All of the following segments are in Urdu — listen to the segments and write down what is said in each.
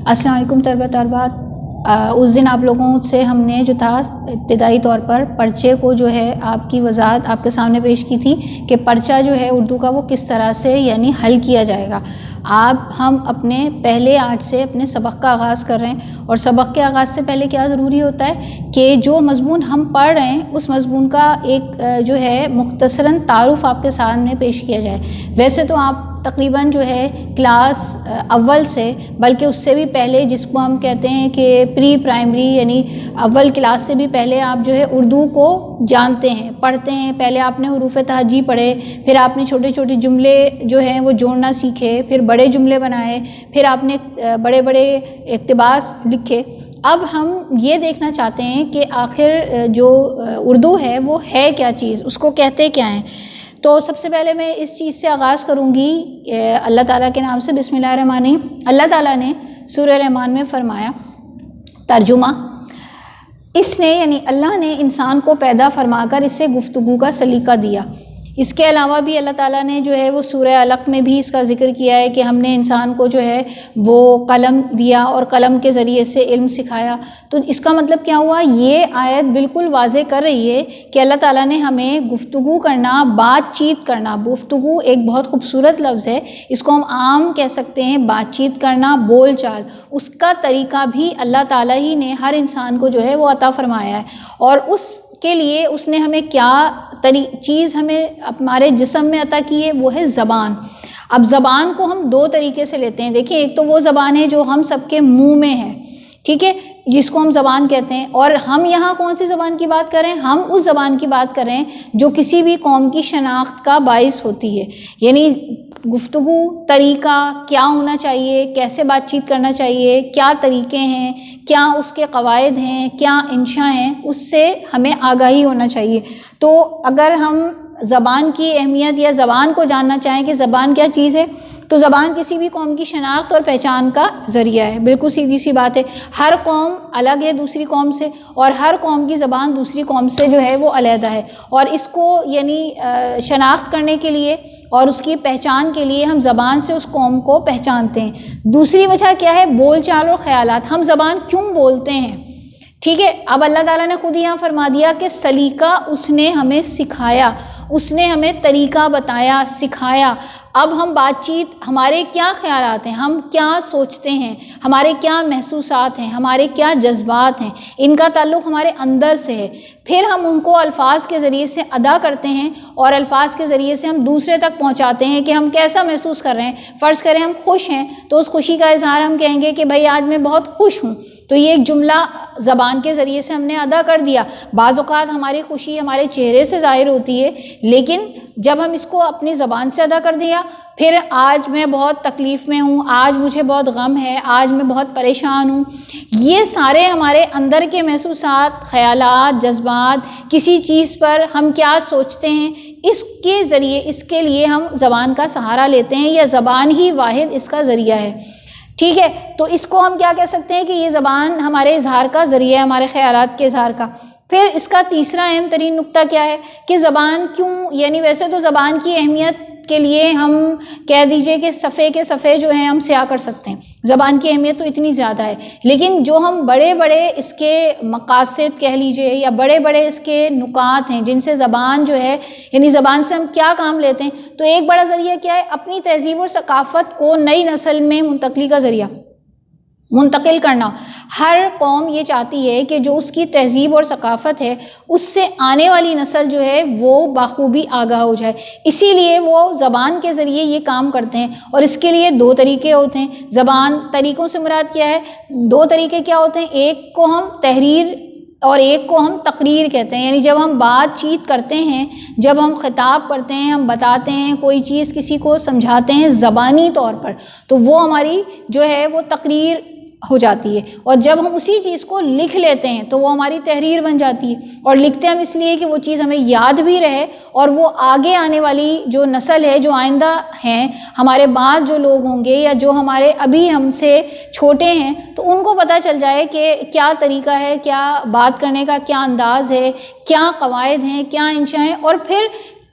السلام علیکم طلباء. اس دن آپ لوگوں سے ہم نے جو تھا ابتدائی طور پر پرچے کو جو ہے آپ کی وضاحت آپ کے سامنے پیش کی تھی کہ پرچہ جو ہے اردو کا وہ کس طرح سے یعنی حل کیا جائے گا. ہم اپنے پہلے آج سے اپنے سبق کا آغاز کر رہے ہیں، اور سبق کے آغاز سے پہلے کیا ضروری ہوتا ہے کہ جو مضمون ہم پڑھ رہے ہیں اس مضمون کا ایک جو ہے مختصراً تعارف آپ کے سامنے پیش کیا جائے. ویسے تو آپ تقریباً جو ہے کلاس اول سے، بلکہ اس سے بھی پہلے، جس کو ہم کہتے ہیں کہ پری پرائمری یعنی اول کلاس سے بھی پہلے آپ جو ہے اردو کو جانتے ہیں، پڑھتے ہیں. پہلے آپ نے حروف تہجی پڑھے، پھر آپ نے چھوٹے چھوٹے جملے جو ہیں وہ جوڑنا سیکھے، پھر بڑے جملے بنائے، پھر آپ نے بڑے بڑے اقتباس لکھے. اب ہم یہ دیکھنا چاہتے ہیں کہ آخر جو اردو ہے وہ ہے کیا چیز، اس کو کہتے کیا ہیں. تو سب سے پہلے میں اس چیز سے آغاز کروں گی اللہ تعالیٰ کے نام سے. بسم اللہ الرحمن الرحیم. اللہ تعالیٰ نے سورہ رحمان میں فرمایا، ترجمہ: اس نے یعنی اللہ نے انسان کو پیدا فرما کر اسے گفتگو کا سلیقہ دیا. اس کے علاوہ بھی اللہ تعالیٰ نے جو ہے وہ سورہ علق میں بھی اس کا ذکر کیا ہے کہ ہم نے انسان کو جو ہے وہ قلم دیا اور قلم کے ذریعے سے علم سکھایا. تو اس کا مطلب کیا ہوا؟ یہ آیت بالکل واضح کر رہی ہے کہ اللہ تعالیٰ نے ہمیں گفتگو کرنا، بات چیت کرنا، گفتگو ایک بہت خوبصورت لفظ ہے، اس کو ہم عام کہہ سکتے ہیں بات چیت کرنا، بول چال، اس کا طریقہ بھی اللہ تعالیٰ ہی نے ہر انسان کو جو ہے وہ عطا فرمایا ہے. اور اس کے لیے اس نے ہمیں کیا چیز ہمیں ہمارے جسم میں عطا کی ہے، وہ ہے زبان. اب زبان کو ہم دو طریقے سے لیتے ہیں. دیکھیں، ایک تو وہ زبان ہے جو ہم سب کے منہ میں ہے، ٹھیک ہے، جس کو ہم زبان کہتے ہیں. اور ہم یہاں کون سی زبان کی بات کریں؟ ہم اس زبان کی بات کریں جو کسی بھی قوم کی شناخت کا باعث ہوتی ہے. یعنی گفتگو طریقہ کیا ہونا چاہیے، کیسے بات چیت کرنا چاہیے، کیا طریقے ہیں، کیا اس کے قواعد ہیں، کیا انشاء ہیں، اس سے ہمیں آگاہی ہونا چاہیے. تو اگر ہم زبان کی اہمیت یا زبان کو جاننا چاہیں کہ زبان کیا چیز ہے، تو زبان کسی بھی قوم کی شناخت اور پہچان کا ذریعہ ہے. بالکل سیدھی سی بات ہے. ہر قوم الگ ہے دوسری قوم سے، اور ہر قوم کی زبان دوسری قوم سے جو ہے وہ علیحدہ ہے. اور اس کو یعنی شناخت کرنے کے لیے اور اس کی پہچان کے لیے ہم زبان سے اس قوم کو پہچانتے ہیں. دوسری وجہ کیا ہے؟ بول چال اور خیالات. ہم زبان کیوں بولتے ہیں؟ ٹھیک ہے. اب اللہ تعالیٰ نے خود یہاں فرما دیا کہ سلیقہ اس نے ہمیں سکھایا، اس نے ہمیں طریقہ بتایا، سکھایا. اب ہم بات چیت، ہمارے کیا خیالات ہیں، ہم کیا سوچتے ہیں، ہمارے کیا محسوسات ہیں، ہمارے کیا جذبات ہیں، ان کا تعلق ہمارے اندر سے ہے. پھر ہم ان کو الفاظ کے ذریعے سے ادا کرتے ہیں، اور الفاظ کے ذریعے سے ہم دوسرے تک پہنچاتے ہیں کہ ہم کیسا محسوس کر رہے ہیں. فرض کریں ہم خوش ہیں تو اس خوشی کا اظہار ہم کہیں گے کہ بھائی آج میں بہت خوش ہوں. تو یہ ایک جملہ زبان کے ذریعے سے ہم نے ادا کر دیا. بعض اوقات ہماری خوشی ہمارے چہرے سے ظاہر ہوتی ہے، لیکن جب ہم اس کو اپنی زبان سے ادا کر دیا، پھر آج میں بہت تکلیف میں ہوں، آج مجھے بہت غم ہے، آج میں بہت پریشان ہوں، یہ سارے ہمارے اندر کے محسوسات، خیالات، جذبات، کسی چیز پر ہم کیا سوچتے ہیں، اس کے ذریعے، اس کے لیے ہم زبان کا سہارا لیتے ہیں، یا زبان ہی واحد اس کا ذریعہ ہے. ٹھیک ہے. تو اس کو ہم کیا کہہ سکتے ہیں کہ یہ زبان ہمارے اظہار کا ذریعہ ہے، ہمارے خیالات کے اظہار کا. پھر اس کا تیسرا اہم ترین نقطہ کیا ہے کہ زبان کیوں، یعنی ویسے تو زبان کی اہمیت کے لیے ہم کہہ دیجئے کہ صفحے کے صفحے جو ہیں ہم سیاہ کر سکتے ہیں. زبان کی اہمیت تو اتنی زیادہ ہے، لیکن جو ہم بڑے بڑے اس کے مقاصد کہہ لیجئے یا بڑے بڑے اس کے نکات ہیں جن سے زبان جو ہے، یعنی زبان سے ہم کیا کام لیتے ہیں، تو ایک بڑا ذریعہ کیا ہے؟ اپنی تہذیب اور ثقافت کو نئی نسل میں منتقلی کا ذریعہ، منتقل کرنا. ہر قوم یہ چاہتی ہے کہ جو اس کی تہذیب اور ثقافت ہے اس سے آنے والی نسل جو ہے وہ بخوبی آگاہ ہو جائے. اسی لیے وہ زبان کے ذریعے یہ کام کرتے ہیں، اور اس کے لیے دو طریقے ہوتے ہیں. زبان، طریقوں سے مراد کیا ہے؟ دو طریقے کیا ہوتے ہیں؟ ایک کو ہم تحریر اور ایک کو ہم تقریر کہتے ہیں. یعنی جب ہم بات چیت کرتے ہیں، جب ہم خطاب کرتے ہیں، ہم بتاتے ہیں کوئی چیز، کسی کو سمجھاتے ہیں زبانی طور پر، تو وہ ہماری جو ہے وہ تقریر ہو جاتی ہے. اور جب ہم اسی چیز کو لکھ لیتے ہیں تو وہ ہماری تحریر بن جاتی ہے. اور لکھتے ہم اس لیے کہ وہ چیز ہمیں یاد بھی رہے، اور وہ آگے آنے والی جو نسل ہے، جو آئندہ ہیں، ہمارے بعد جو لوگ ہوں گے یا جو ہمارے ابھی ہم سے چھوٹے ہیں، تو ان کو پتہ چل جائے کہ کیا طریقہ ہے، کیا بات کرنے کا کیا انداز ہے، کیا قواعد ہیں، کیا انشاء ہیں، اور پھر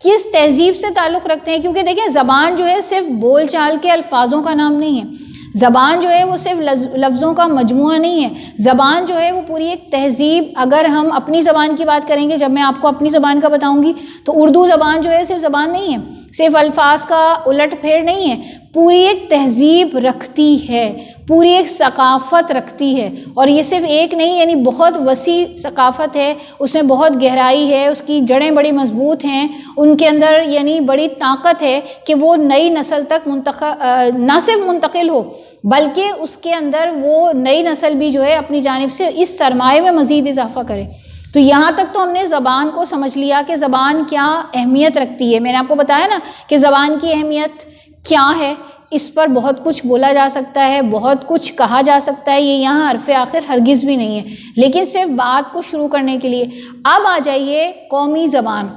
کس تہذیب سے تعلق رکھتے ہیں. کیونکہ دیکھیں، زبان جو ہے صرف بول چال کے الفاظوں کا نام نہیں ہے. زبان جو ہے وہ صرف لفظوں کا مجموعہ نہیں ہے، زبان جو ہے وہ پوری ایک تہذیب. اگر ہم اپنی زبان کی بات کریں گے، جب میں آپ کو اپنی زبان کا بتاؤں گی تو اردو زبان جو ہے صرف زبان نہیں ہے، صرف الفاظ کا الٹ پھیر نہیں ہے، پوری ایک تہذیب رکھتی ہے، پوری ایک ثقافت رکھتی ہے. اور یہ صرف ایک نہیں، یعنی بہت وسیع ثقافت ہے، اس میں بہت گہرائی ہے، اس کی جڑیں بڑی مضبوط ہیں، ان کے اندر یعنی بڑی طاقت ہے کہ وہ نئی نسل تک نہ صرف منتقل ہو، بلکہ اس کے اندر وہ نئی نسل بھی جو ہے اپنی جانب سے اس سرمایے میں مزید اضافہ کرے. تو یہاں تک تو ہم نے زبان کو سمجھ لیا کہ زبان کیا اہمیت رکھتی ہے. میں نے آپ کو بتایا نا کہ زبان کی اہمیت کیا ہے، اس پر بہت کچھ بولا جا سکتا ہے، بہت کچھ کہا جا سکتا ہے، یہ یہاں حرف آخر ہرگز بھی نہیں ہے، لیکن صرف بات کو شروع کرنے کے لیے. اب آ جائیے قومی زبان.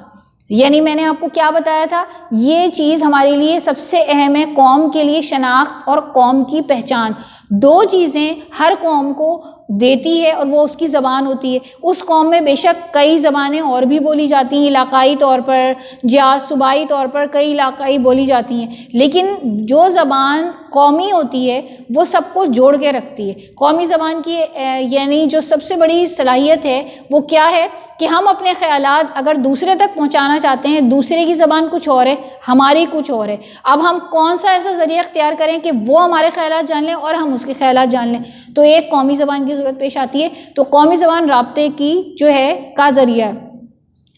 یعنی میں نے آپ کو کیا بتایا تھا، یہ چیز ہمارے لیے سب سے اہم ہے، قوم کے لیے شناخت اور قوم کی پہچان. دو چیزیں ہر قوم کو دیتی ہے اور وہ اس کی زبان ہوتی ہے. اس قوم میں بے شک کئی زبانیں اور بھی بولی جاتی ہیں، علاقائی طور پر یا صوبائی طور پر کئی علاقائی بولی جاتی ہیں، لیکن جو زبان قومی ہوتی ہے وہ سب کو جوڑ کے رکھتی ہے. قومی زبان کی یعنی جو سب سے بڑی صلاحیت ہے وہ کیا ہے کہ ہم اپنے خیالات اگر دوسرے تک پہنچانا چاہتے ہیں، دوسرے کی زبان کچھ اور ہے، ہماری کچھ اور ہے. اب ہم کون سا ایسا ذریعہ اختیار کریں کہ وہ ہمارے خیالات جان لیں اور ہم اس کے خیالات جان لیں؟ تو ایک قومی زبان کی ضرورت پیش آتی ہے. تو قومی زبان رابطے کی جو ہے کا ذریعہ ہے،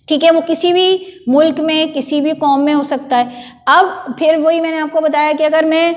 ٹھیک ہے، وہ کسی بھی ملک میں کسی بھی قوم میں ہو سکتا ہے. اب پھر وہی میں نے آپ کو بتایا کہ اگر میں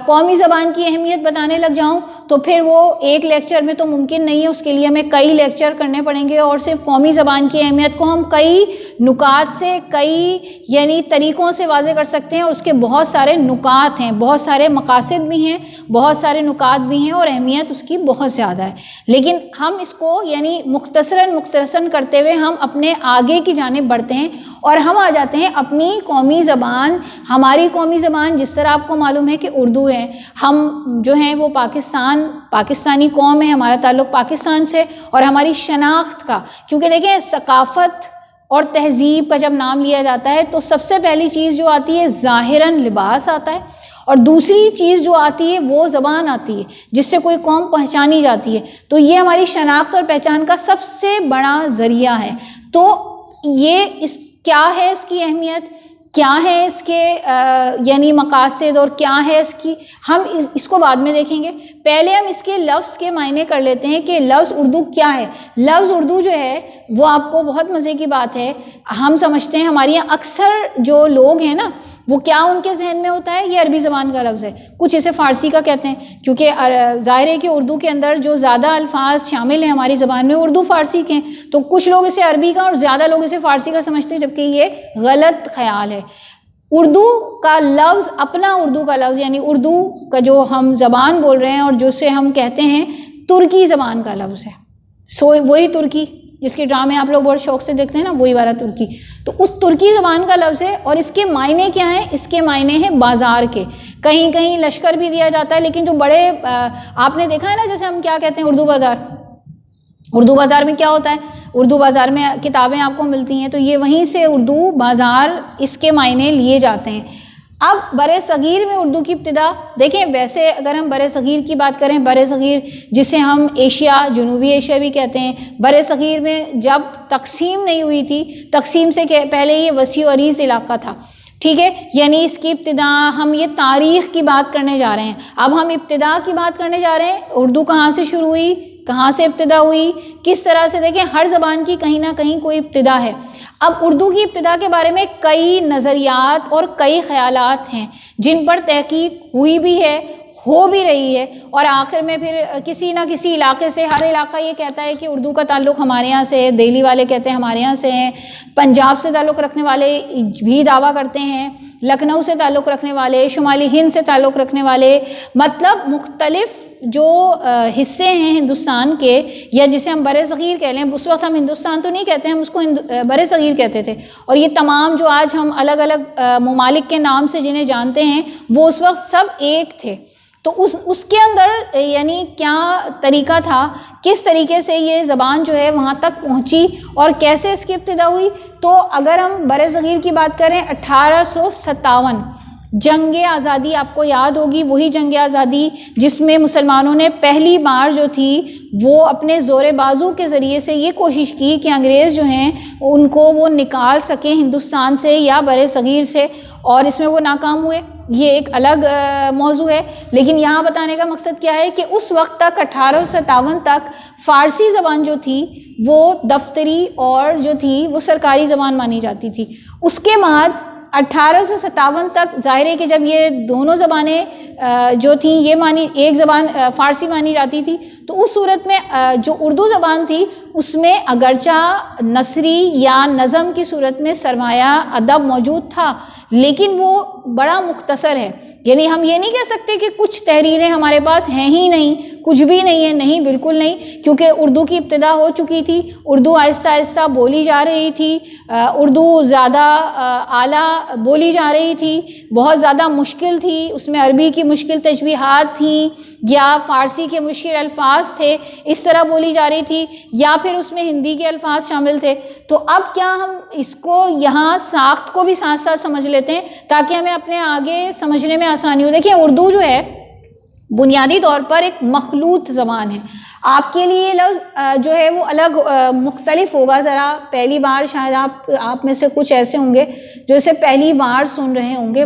قومی زبان کی اہمیت بتانے لگ جاؤں تو پھر وہ ایک لیکچر میں تو ممکن نہیں ہے، اس کے لیے ہمیں کئی لیکچر کرنے پڑیں گے. اور صرف قومی زبان کی اہمیت کو ہم کئی نکات سے، کئی یعنی طریقوں سے واضح کر سکتے ہیں، اور اس کے بہت سارے نکات ہیں، بہت سارے مقاصد بھی ہیں، بہت سارے نکات بھی ہیں، اور اہمیت اس کی بہت زیادہ ہے. لیکن ہم اس کو یعنی مختصراً کرتے ہوئے ہم اپنے آگے کی جانب بڑھتے ہیں اور ہم آ جاتے ہیں اپنی قومی زبان. ہماری قومی زبان جس طرح آپ کو معلوم ہے کہ اردو ہے، ہم جو ہیں وہ پاکستانی قوم ہے، ہمارا تعلق پاکستان سے، اور ہماری شناخت کا، کیونکہ دیکھیں ثقافت اور تہذیب کا جب نام لیا جاتا ہے تو سب سے پہلی چیز جو آتی ہے ظاہراً لباس آتا ہے، اور دوسری چیز جو آتی ہے وہ زبان آتی ہے جس سے کوئی قوم پہچانی جاتی ہے. تو یہ ہماری شناخت اور پہچان کا سب سے بڑا ذریعہ ہے. تو یہ کیا ہے اس کی اہمیت، کیا ہے اس کے یعنی مقاصد، اور کیا ہے اس کی، ہم اس کو بعد میں دیکھیں گے. پہلے ہم اس کے لفظ کے معنی کر لیتے ہیں کہ لفظ اردو کیا ہے. لفظ اردو جو ہے وہ آپ کو بہت مزے کی بات ہے، ہم سمجھتے ہیں ہمارے یہاں اکثر جو لوگ ہیں نا وہ کیا ان کے ذہن میں ہوتا ہے، یہ عربی زبان کا لفظ ہے، کچھ اسے فارسی کا کہتے ہیں، کیونکہ ظاہر ہے کہ اردو کے اندر جو زیادہ الفاظ شامل ہیں ہماری زبان میں اردو فارسی کے ہیں، تو کچھ لوگ اسے عربی کا اور زیادہ لوگ اسے فارسی کا سمجھتے ہیں، جبکہ یہ غلط خیال ہے. اردو کا لفظ اپنا اردو کا لفظ یعنی اردو کا جو ہم زبان بول رہے ہیں اور جو سے ہم کہتے ہیں ترکی زبان کا لفظ ہے. وہی ترکی جس کے ڈرامے آپ لوگ بہت شوق سے دیکھتے ہیں نا، وہی والا ترکی. تو اس ترکی زبان کا لفظ ہے، اور اس کے معنی کیا ہیں؟ اس کے معنی ہیں بازار کے. کہیں کہیں لشکر بھی دیا جاتا ہے، لیکن جو بڑے آپ نے دیکھا ہے نا، جیسے ہم کیا کہتے ہیں اردو بازار. اردو بازار میں کیا ہوتا ہے؟ اردو بازار میں کتابیں آپ کو ملتی ہیں، تو یہ وہیں سے اردو بازار اس کے معنی لیے جاتے ہیں. اب برِ صغیر میں اردو کی ابتدا دیکھیں، ویسے اگر ہم برِ صغیر کی بات کریں، برِ صغیر جسے ہم ایشیا، جنوبی ایشیا بھی کہتے ہیں، برِ صغیر میں جب تقسیم نہیں ہوئی تھی، تقسیم سے پہلے یہ وسیع و عریض علاقہ تھا، ٹھیک ہے. یعنی اس کی ابتدا ہم یہ تاریخ کی بات کرنے جا رہے ہیں. اب ہم ابتدا کی بات کرنے جا رہے ہیں، اردو کہاں سے شروع ہوئی، کہاں سے ابتدا ہوئی، کس طرح سے. دیکھیں ہر زبان کی کہیں نہ کہیں کوئی ابتدا ہے. اب اردو کی ابتدا کے بارے میں کئی نظریات اور کئی خیالات ہیں جن پر تحقیق ہوئی بھی ہے، ہو بھی رہی ہے، اور آخر میں پھر کسی نہ کسی علاقے سے، ہر علاقہ یہ کہتا ہے کہ اردو کا تعلق ہمارے یہاں سے ہے، دہلی والے کہتے ہیں ہمارے یہاں سے ہیں، پنجاب سے تعلق رکھنے والے بھی دعویٰ کرتے ہیں، لکھنؤ سے تعلق رکھنے والے، شمالی ہند سے تعلق رکھنے والے، مطلب مختلف جو حصے ہیں ہندوستان کے، یا جسے ہم برِ صغیر کہہ لیں. اس وقت ہم ہندوستان تو نہیں کہتے، ہم اس کو برِ صغیر کہتے تھے، اور یہ تمام جو آج ہم الگ الگ ممالک کے نام سے جنہیں جانتے ہیں وہ اس وقت سب ایک تھے. تو اس کے اندر یعنی کیا طریقہ تھا، کس طریقے سے یہ زبان جو ہے وہاں تک پہنچی اور کیسے اس کی ابتدا ہوئی. تو اگر ہم برِ صغیر کی بات کریں 1857 جنگ آزادی آپ کو یاد ہوگی، وہی جنگ آزادی جس میں مسلمانوں نے پہلی بار جو تھی وہ اپنے زور بازو کے ذریعے سے یہ کوشش کی کہ انگریز جو ہیں ان کو وہ نکال سکیں ہندوستان سے یا بر صغیر سے، اور اس میں وہ ناکام ہوئے۔ یہ ایک الگ موضوع ہے، لیکن یہاں بتانے کا مقصد کیا ہے کہ اس وقت تک 1857 تک فارسی زبان جو تھی وہ دفتری اور جو تھی وہ سرکاری زبان مانی جاتی تھی۔ اس کے بعد 1857 تک ظاہر ہے کہ جب یہ دونوں زبانیں جو تھیں یہ مانی، ایک زبان فارسی مانی جاتی تھی، تو اس صورت میں جو اردو زبان تھی اس میں اگرچہ نثری یا نظم کی صورت میں سرمایہ ادب موجود تھا، لیکن وہ بڑا مختصر ہے۔ یعنی ہم یہ نہیں کہہ سکتے کہ کچھ تحریریں ہمارے پاس ہیں ہی نہیں، کچھ بھی نہیں ہے، نہیں، بالکل نہیں، کیونکہ اردو کی ابتدا ہو چکی تھی، اردو آہستہ آہستہ بولی جا رہی تھی، اردو زیادہ اعلیٰ بولی جا رہی تھی، بہت زیادہ مشکل تھی، اس میں عربی کی مشکل تشبیہات تھیں یا فارسی کے مشکل الفاظ تھے، اس طرح بولی جا رہی تھی، یا پھر اس میں ہندی کے الفاظ شامل تھے۔ تو اب کیا ہم اس کو یہاں ساخت کو بھی ساتھ ساتھ سمجھ لیتے ہیں تاکہ ہمیں اپنے آگے سمجھنے میں آسانی ہو۔ دیکھیں اردو جو ہے بنیادی طور پر ایک مخلوط زبان ہے۔ آپ کے لیے لفظ جو ہے وہ الگ مختلف ہوگا ذرا، پہلی بار شاید آپ میں سے کچھ ایسے ہوں گے جو اسے پہلی بار سن رہے ہوں گے۔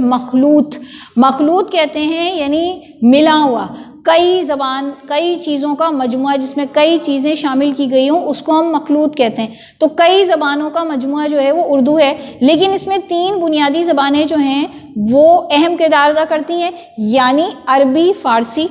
مخلوط کہتے ہیں یعنی ملا ہوا، کئی زبان، کئی چیزوں کا مجموعہ جس میں کئی چیزیں شامل کی گئی ہوں، اس کو ہم مخلوط کہتے ہیں۔ تو کئی زبانوں کا مجموعہ جو ہے وہ اردو ہے، لیکن اس میں 3 بنیادی زبانیں جو ہیں وہ اہم کردار ادا کرتی ہیں، یعنی عربی، فارسی،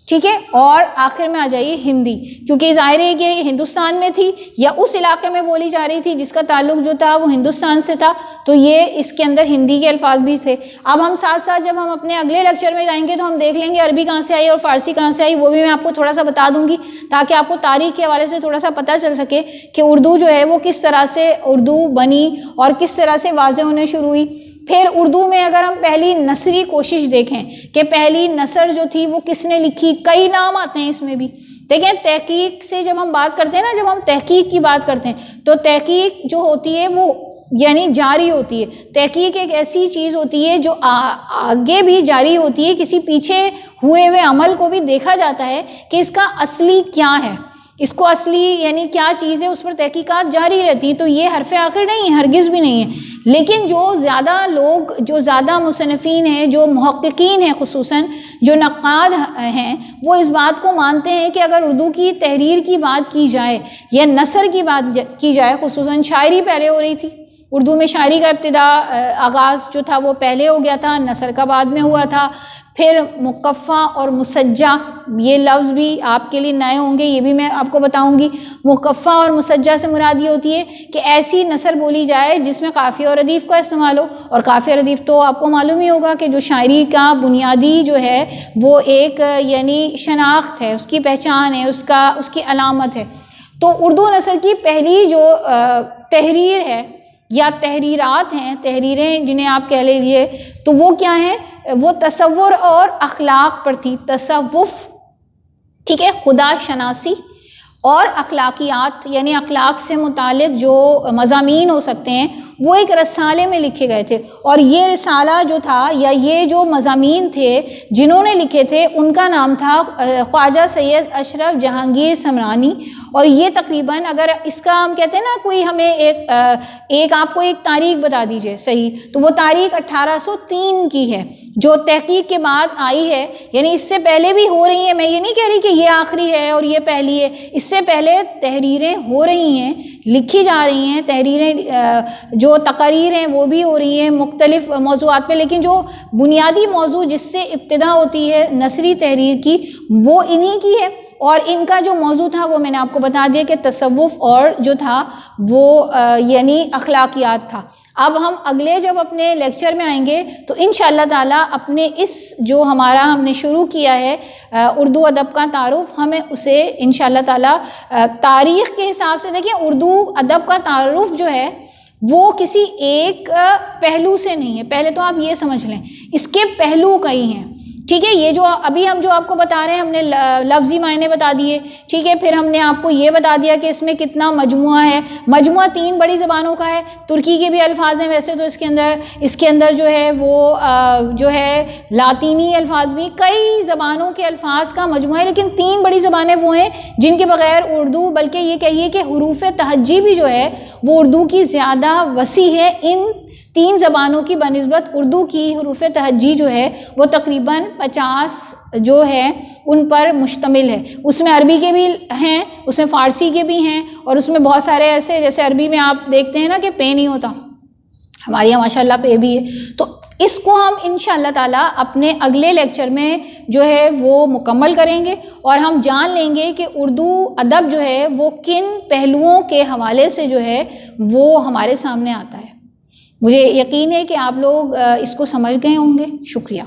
ٹھیک ہے، اور آخر میں آ جائیے ہندی، کیونکہ ظاہر ہے کہ یہ ہندوستان میں تھی یا اس علاقے میں بولی جا رہی تھی جس کا تعلق جو تھا وہ ہندوستان سے تھا، تو یہ اس کے اندر ہندی کے الفاظ بھی تھے۔ اب ہم ساتھ ساتھ جب ہم اپنے اگلے لیکچر میں جائیں گے تو ہم دیکھ لیں گے عربی کہاں سے آئی اور فارسی کہاں سے آئی، وہ بھی میں آپ کو تھوڑا سا بتا دوں گی تاکہ آپ کو تاریخ کے حوالے سے تھوڑا سا پتہ چل سکے کہ اردو جو ہے وہ کس طرح سے اردو بنی اور کس طرح سے واضح ہونے شروع ہوئی۔ پھر اردو میں اگر ہم پہلی نثری کوشش دیکھیں کہ پہلی نثر جو تھی وہ کس نے لکھی، کئی نام آتے ہیں اس میں بھی۔ دیکھیں تحقیق سے جب ہم بات کرتے ہیں نا، جب ہم تحقیق کی بات کرتے ہیں تو تحقیق جو ہوتی ہے وہ یعنی جاری ہوتی ہے۔ تحقیق ایک ایسی چیز ہوتی ہے جو آگے بھی جاری ہوتی ہے، کسی پیچھے ہوئے عمل کو بھی دیکھا جاتا ہے کہ اس کا اصلی کیا ہے، اس کو اصلی یعنی کیا چیز ہے، اس پر تحقیقات جاری رہتی ہیں۔ تو یہ حرف آخر نہیں ہے، ہرگز بھی نہیں ہے، لیکن جو زیادہ لوگ، جو زیادہ مصنفین ہیں، جو محققین ہیں، خصوصاً جو نقاد ہیں، وہ اس بات کو مانتے ہیں کہ اگر اردو کی تحریر کی بات کی جائے یا نثر کی بات کی جائے، خصوصاً شاعری پہلے ہو رہی تھی، اردو میں شاعری کا ابتدا آغاز جو تھا وہ پہلے ہو گیا تھا، نثر کا بعد میں ہوا تھا۔ پھر مقفع اور مسجع، یہ لفظ بھی آپ کے لیے نئے ہوں گے، یہ بھی میں آپ کو بتاؤں گی۔ مقفع اور مسجع سے مراد یہ ہوتی ہے کہ ایسی نثر بولی جائے جس میں قافیہ اور ردیف کا استعمال ہو، اور قافیہ ردیف تو آپ کو معلوم ہی ہوگا کہ جو شاعری کا بنیادی جو ہے وہ ایک یعنی شناخت ہے، اس کی پہچان ہے، اس کی علامت ہے۔ تو اردو نثر کی پہلی جو تحریر ہے یا تحریرات ہیں، تحریریں جنہیں آپ کہہ لیجیے، تو وہ کیا ہیں؟ وہ تصور اور اخلاق پر تھی۔ تصوف، ٹھیک ہے، خدا شناسی اور اخلاقیات، یعنی اخلاق سے متعلق جو مضامین ہو سکتے ہیں وہ ایک رسالے میں لکھے گئے تھے، اور یہ رسالہ جو تھا یا یہ جو مضامین تھے جنہوں نے لکھے تھے ان کا نام تھا خواجہ سید اشرف جہانگیر سمرانی۔ اور یہ تقریباً، اگر اس کا ہم کہتے ہیں نا کوئی ہمیں ایک آپ کو ایک تاریخ بتا دیجئے صحیح، تو وہ تاریخ 1803 کی ہے جو تحقیق کے بعد آئی ہے، یعنی اس سے پہلے بھی ہو رہی ہیں، میں یہ نہیں کہہ رہی کہ یہ آخری ہے اور یہ پہلی ہے، اس سے پہلے تحریریں ہو رہی ہیں، لکھی جا رہی ہیں، تحریریں جو تقاریر ہیں وہ بھی ہو رہی ہیں مختلف موضوعات پہ، لیکن جو بنیادی موضوع جس سے ابتدا ہوتی ہے نثری تحریر کی وہ انہی کی ہے، اور ان کا جو موضوع تھا وہ میں نے آپ کو بتا دیا کہ تصوف اور جو تھا وہ یعنی اخلاقیات تھا۔ اب ہم اگلے جب اپنے لیکچر میں آئیں گے تو انشاءاللہ تعالیٰ اپنے اس جو ہم نے شروع کیا ہے اردو ادب کا تعارف، ہمیں اسے انشاءاللہ تعالیٰ تاریخ کے حساب سے، دیکھیں اردو ادب کا تعارف جو ہے وہ کسی ایک پہلو سے نہیں ہے، پہلے تو آپ یہ سمجھ لیں، اس کے پہلو کئی ہیں۔ ٹھیک ہے، یہ جو ابھی ہم جو آپ کو بتا رہے ہیں، ہم نے لفظی معنی بتا دیے، ٹھیک ہے، پھر ہم نے آپ کو یہ بتا دیا کہ اس میں کتنا مجموعہ ہے۔ مجموعہ 3 بڑی زبانوں کا ہے، ترکی کے بھی الفاظ ہیں ویسے تو اس کے اندر جو ہے وہ جو ہے لاطینی الفاظ بھی، کئی زبانوں کے الفاظ کا مجموعہ ہے، لیکن 3 بڑی زبانیں وہ ہیں جن کے بغیر اردو، بلکہ یہ کہیے کہ حروف تہجی بھی جو ہے وہ اردو کی زیادہ وسیع ہے۔ ان 3 زبانوں کی بنسبت اردو کی حروف تہجی جو ہے وہ تقریباً 50 جو ہے ان پر مشتمل ہے۔ اس میں عربی کے بھی ہیں، اس میں فارسی کے بھی ہیں، اور اس میں بہت سارے ایسے، جیسے عربی میں آپ دیکھتے ہیں نا کہ پے نہیں ہوتا، ہمارے یہاں ماشاء اللہ پے بھی ہے۔ تو اس کو ہم انشاءاللہ تعالیٰ اپنے اگلے لیکچر میں جو ہے وہ مکمل کریں گے، اور ہم جان لیں گے کہ اردو ادب جو ہے وہ کن پہلوؤں کے حوالے سے جو ہے وہ ہمارے سامنے آتا ہے۔ مجھے یقین ہے کہ آپ لوگ اس کو سمجھ گئے ہوں گے۔ شکریہ۔